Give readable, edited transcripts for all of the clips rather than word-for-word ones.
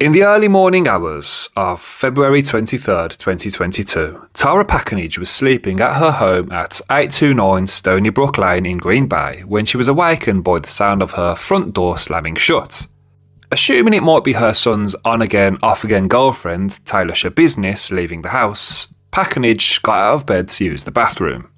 In the early morning hours of February 23rd, 2022, Tara Pakenham was sleeping at her home at 829 Stony Brook Lane in Green Bay when she was awakened by the sound of her front door slamming shut. Assuming it might be her son's on-again, off-again girlfriend, Taylor Schabusiness, leaving the house, Pakenham got out of bed to use the bathroom.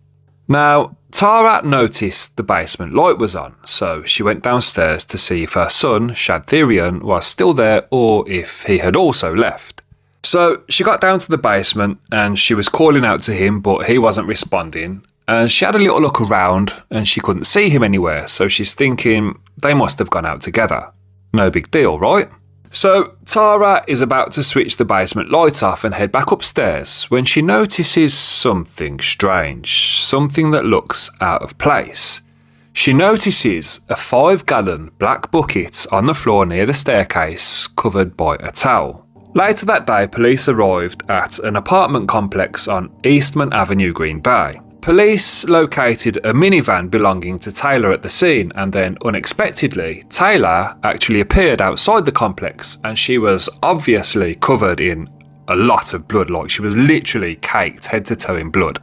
Now, Tara noticed the basement light was on, so she went downstairs to see if her son, Shad Therian, was still there or if he had also left. So she got down to the basement and she was calling out to him, but he wasn't responding. And she had a little look around and she couldn't see him anywhere, so she's thinking they must have gone out together. No big deal, right? So Tara is about to switch the basement light off and head back upstairs when she notices something strange, something that looks out of place. She notices a 5-gallon black bucket on the floor near the staircase covered by a towel. Later that day, police arrived at an apartment complex on Eastman Avenue, Green Bay. Police located a minivan belonging to Taylor at the scene, and then unexpectedly, Taylor actually appeared outside the complex and she was obviously covered in a lot of blood, like she was literally caked head to toe in blood.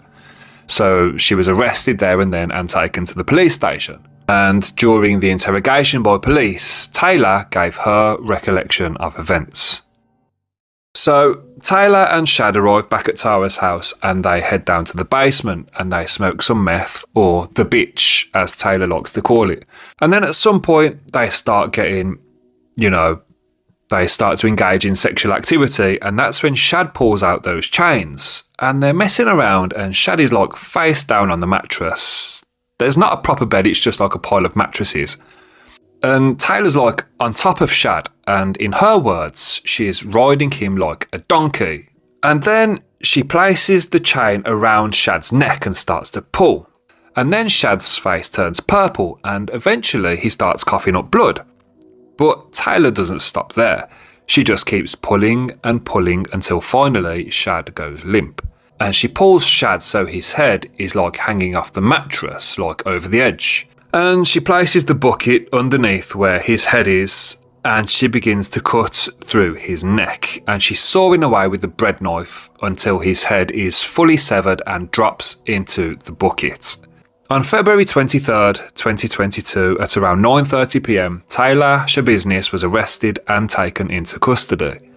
So she was arrested there and then and taken to the police station. And during the interrogation by police, Taylor gave her recollection of events. So Taylor and Shad arrive back at Tara's house and they head down to the basement and they smoke some meth, or the bitch as Taylor likes to call it. And then at some point they start getting, they start to engage in sexual activity, and that's when Shad pulls out those chains and they're messing around and Shad is like face down on the mattress. There's not a proper bed, it's just like a pile of mattresses. And Taylor's like on top of Shad, and in her words, she's riding him like a donkey. And then she places the chain around Shad's neck and starts to pull. And then Shad's face turns purple and eventually he starts coughing up blood. But Taylor doesn't stop there. She just keeps pulling and pulling until finally Shad goes limp. And she pulls Shad so his head is like hanging off the mattress, like over the edge. And she places the bucket underneath where his head is, and she begins to cut through his neck, and she's sawing away with the bread knife until his head is fully severed and drops into the bucket. On February 23rd, 2022, at around 9:30 p.m, Taylor Schabusiness was arrested and taken into custody.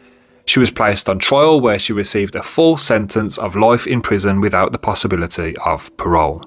She was placed on trial where she received a full sentence of life in prison without the possibility of parole.